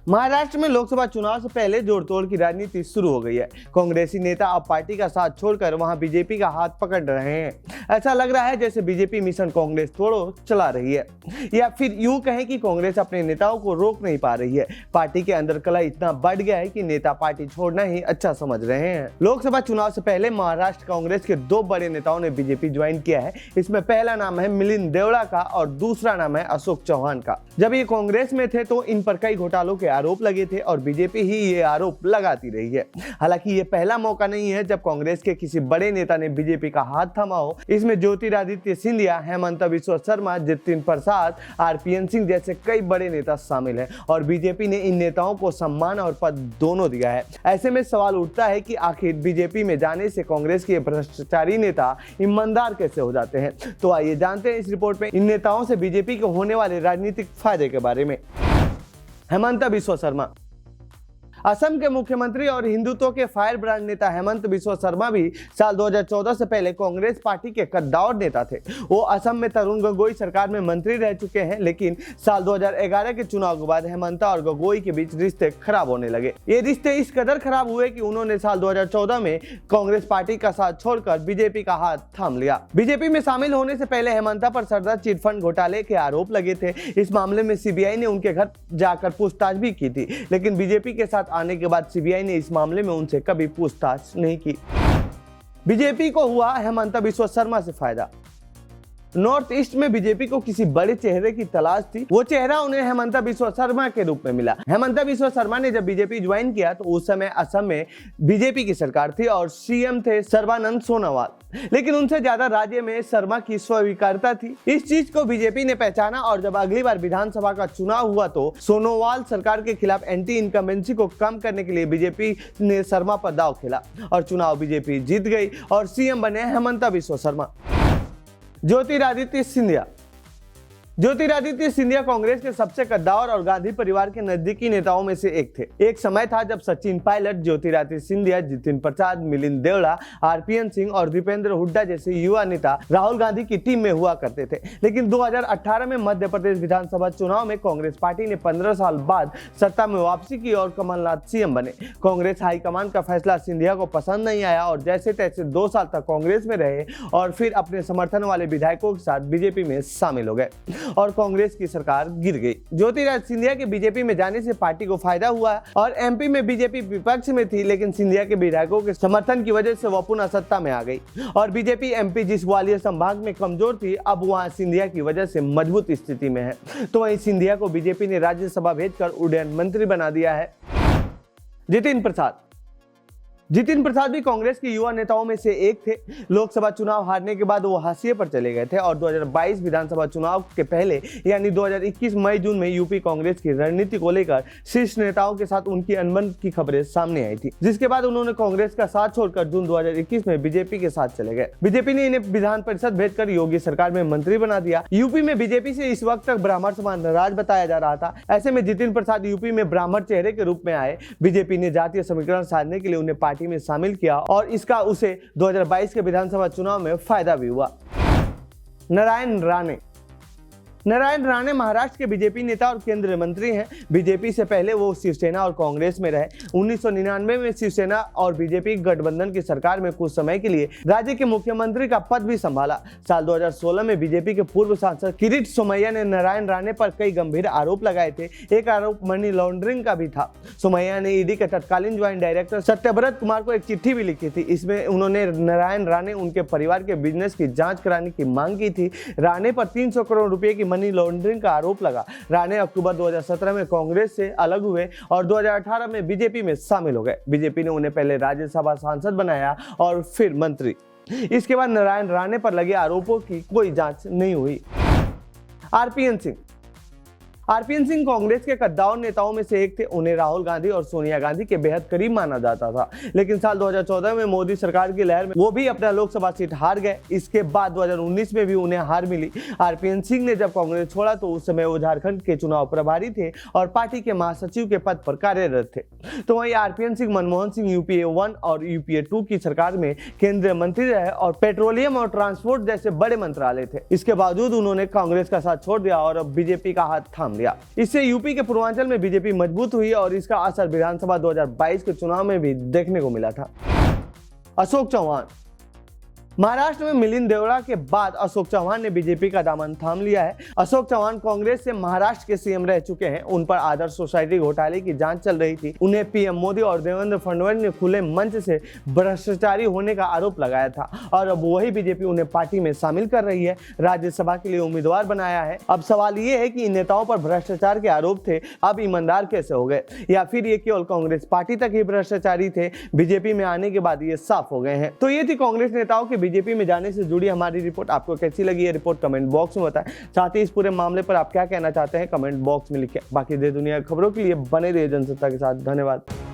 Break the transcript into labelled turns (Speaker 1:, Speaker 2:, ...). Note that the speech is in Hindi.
Speaker 1: महाराष्ट्र में लोकसभा चुनाव से पहले जोड़तोड़ की राजनीति शुरू हो गई है। कांग्रेसी नेता अब पार्टी का साथ छोड़कर वहां बीजेपी का हाथ पकड़ रहे हैं। ऐसा लग रहा है जैसे बीजेपी मिशन कांग्रेस तोड़ो चला रही है, या फिर यूं कहें कि कांग्रेस अपने नेताओं को रोक नहीं पा रही है। पार्टी के अंदर कलह इतना बढ़ गया है कि नेता पार्टी छोड़ना ही अच्छा समझ रहे हैं। लोकसभा चुनाव से पहले महाराष्ट्र कांग्रेस के दो बड़े नेताओं ने बीजेपी ज्वाइन किया है। इसमें पहला नाम है मिलिंद देवड़ा का और दूसरा नाम है अशोक चौहान का। जब ये कांग्रेस में थे तो इन पर कई घोटालों के आरोप लगे थे और बीजेपी ही ये आरोप लगाती रही है। हालांकि ये पहला मौका नहीं है जब कांग्रेस के किसी बड़े नेता ने बीजेपी का हाथ थामा हो। इसमें ज्योतिरादित्य सिंधिया, हेमंत बिस्वा शर्मा, जितिन प्रसाद, आरपीएन सिंह जैसे कई बड़े नेता शामिल हैं और बीजेपी ने इन नेताओं को सम्मान और पद दोनों दिया है। ऐसे में सवाल उठता है कि आखिर बीजेपी में जाने से कांग्रेस के भ्रष्टाचारी नेता ईमानदार कैसे हो जाते हैं। तो आइए जानते हैं इस रिपोर्ट में इन नेताओं से बीजेपी को होने वाले राजनीतिक फायदे के बारे में। हेमंत बिस्वा शर्मा असम के मुख्यमंत्री और हिंदुत्व के फायर ब्रांड नेता हेमंत बिस्वा शर्मा भी साल 2014 से पहले कांग्रेस पार्टी के कद्दावर नेता थे। वो असम में तरुण गोगोई सरकार में मंत्री रह चुके हैं, लेकिन साल 2011 के चुनाव के बाद हेमंत और गोगोई के बीच रिश्ते खराब होने लगे। ये रिश्ते इस कदर खराब हुए कि उन्होंने साल 2014 में कांग्रेस पार्टी का साथ छोड़कर बीजेपी का हाथ थाम लिया। बीजेपी में शामिल होने से पहले हेमंत पर सरदार चिटफंड घोटाले के आरोप लगे थे। इस मामले में सीबीआई ने उनके घर जाकर पूछताछ भी की थी, लेकिन बीजेपी के साथ आने के बाद सीबीआई ने इस मामले में उनसे कभी पूछताछ नहीं की। बीजेपी को हुआ हेमंत बिस्वा शर्मा से फायदा। नॉर्थ ईस्ट में बीजेपी को किसी बड़े चेहरे की तलाश थी। वो चेहरा उन्हें हेमंत बिस्वा शर्मा के रूप में मिला। हेमंत बिस्वा शर्मा ने जब बीजेपी ज्वाइन किया तो उस समय असम में बीजेपी की सरकार थी और सीएम थे सर्बानंद सोनोवाल, लेकिन उनसे ज्यादा राज्य में शर्मा की स्वीकार्यता थी। इस चीज को बीजेपी ने पहचाना और जब अगली बार विधानसभा का चुनाव हुआ तो सोनोवाल सरकार के खिलाफ एंटी इनकम्बेंसी को कम करने के लिए बीजेपी ने शर्मा पर दांव खेला और चुनाव बीजेपी जीत गई और सीएम बने हेमंत बिस्वा शर्मा। ज्योतिरादित्य सिंधिया कांग्रेस के सबसे कद्दावर और गांधी परिवार के नजदीकी नेताओं में से एक थे। एक समय था जब सचिन पायलट, ज्योतिरादित्य सिंधिया, जितिन प्रसाद, मिलिंद देवड़ा, आरपीएन सिंह और दीपेंद्र हुड्डा जैसे युवा नेता राहुल गांधी की टीम में हुआ करते थे। लेकिन 2018 में मध्य प्रदेश विधानसभा चुनाव में कांग्रेस पार्टी ने 15 साल बाद सत्ता में वापसी की और कमलनाथ सीएम बने। कांग्रेस हाईकमान का फैसला सिंधिया को पसंद नहीं आया और जैसे तैसे 2 साल तक कांग्रेस में रहे और फिर अपने समर्थन वाले विधायकों के साथ बीजेपी में शामिल हो गए और कांग्रेस की सरकार गिर गई। ज्योतिरादित्य सिंधिया के बीजेपी में जाने से पार्टी को फायदा हुआ और एमपी में बीजेपी विपक्ष में थी, लेकिन सिंधिया के विधायकों के समर्थन की वजह से वो पुनः सत्ता में आ गई और बीजेपी एमपी जिस ग्वालियर संभाग में कमजोर थी अब वहां सिंधिया की वजह से मजबूत स्थिति में है। तो वहीं सिंधिया को बीजेपी ने राज्यसभा भेजकर उड्डयन मंत्री बना दिया है। जितिन प्रसाद भी कांग्रेस के युवा नेताओं में से एक थे। लोकसभा चुनाव हारने के बाद वो हाशिए पर चले गए थे और 2022 विधानसभा चुनाव के पहले यानी 2021 मई जून में यूपी कांग्रेस की रणनीति को लेकर शीर्ष नेताओं के साथ उनकी अनबन की खबरें सामने आई थी, जिसके बाद उन्होंने कांग्रेस का साथ छोड़कर जून 2021 में बीजेपी के साथ चले गए। बीजेपी ने इन्हें विधान परिषद भेजकर योगी सरकार में मंत्री बना दिया। यूपी में बीजेपी से इस वक्त तक ब्राह्मण समाज नाराज बताया जा रहा था। ऐसे में जितिन प्रसाद यूपी में ब्राह्मण चेहरे के रूप में आए। बीजेपी ने जातीय समीकरण साधने के लिए उन्हें पार्टी में शामिल किया और इसका उसे 2022 के विधानसभा चुनाव में फायदा भी हुआ। नारायण राणे महाराष्ट्र के बीजेपी नेता और केंद्रीय मंत्री हैं। बीजेपी से पहले वो शिवसेना और कांग्रेस में रहे। 1999 में शिवसेना और बीजेपी गठबंधन की सरकार में कुछ समय के लिए राज्य के मुख्यमंत्री का पद भी संभाला। साल 2016 में बीजेपी के पूर्व सांसद किरीट सोमैया ने नारायण राणे पर कई गंभीर आरोप लगाए थे। एक आरोप मनी लॉन्ड्रिंग का भी था। सोमैया ने ईडी के तत्कालीन ज्वाइंट डायरेक्टर सत्यव्रत कुमार को एक चिट्ठी भी लिखी थी। इसमें उन्होंने नारायण राणे उनके परिवार के बिजनेस की जांच कराने की मांग की थी। राणे पर 300 करोड़ रुपए की मनी लॉन्ड्रिंग का आरोप लगा। राणे अक्टूबर 2017 में कांग्रेस से अलग हुए और 2018 में बीजेपी में शामिल हो गए। बीजेपी ने उन्हें पहले राज्यसभा सांसद बनाया और फिर मंत्री। इसके बाद नारायण राणे पर लगे आरोपों की कोई जांच नहीं हुई। आरपीएन सिंह कांग्रेस के कद्दावर नेताओं में से एक थे। उन्हें राहुल गांधी और सोनिया गांधी के बेहद करीब माना जाता था, लेकिन साल 2014 में मोदी सरकार की लहर में वो भी अपना लोकसभा सीट हार गए। इसके बाद 2019 में भी उन्हें हार मिली। आरपीएन सिंह ने जब कांग्रेस छोड़ा तो उस समय वो झारखंड के चुनाव प्रभारी थे और पार्टी के महासचिव के पद पर कार्यरत थे। तो वहीं आरपीएन सिंह मनमोहन सिंह यूपीए 1 और यूपीए 2 की सरकार में केंद्रीय मंत्री रहे और पेट्रोलियम और ट्रांसपोर्ट जैसे बड़े मंत्रालय थे। इसके बावजूद उन्होंने कांग्रेस का साथ छोड़ दिया और अब बीजेपी का हाथ थाम थाम लिया। इससे यूपी के पूर्वांचल में बीजेपी मजबूत हुई और इसका असर विधानसभा 2022 के चुनाव में भी देखने को मिला था। अशोक चौहान। महाराष्ट्र में मिलिंद देवड़ा के बाद अशोक चौहान ने बीजेपी का दामन थाम लिया है। अशोक चौहान कांग्रेस से महाराष्ट्र के सीएम रह चुके हैं। उन पर आदर्श सोसाइटी घोटाले की जांच चल रही थी। उन्हें पीएम मोदी और देवेंद्र फडणवीस ने खुले मंच से भ्रष्टाचारी होने का आरोप लगाया था और अब वही बीजेपी उन्हें पार्टी में शामिल कर रही है, राज्यसभा के लिए उम्मीदवार बनाया है। अब सवाल ये है कि इन नेताओं पर भ्रष्टाचार के आरोप थे, अब ईमानदार कैसे हो गए, या फिर ये केवल कांग्रेस पार्टी तक ही भ्रष्टाचारी थे, बीजेपी में आने के बाद ये साफ हो गए हैं। तो ये थी कांग्रेस नेताओं के बीजेपी में जाने से जुड़ी हमारी रिपोर्ट। आपको कैसी लगी ये रिपोर्ट कमेंट बॉक्स में बताएं। साथ ही इस पूरे मामले पर आप क्या कहना चाहते हैं कमेंट बॉक्स में लिखें। बाकी देश दुनिया की खबरों के लिए बने रहिए जनसत्ता के साथ। धन्यवाद।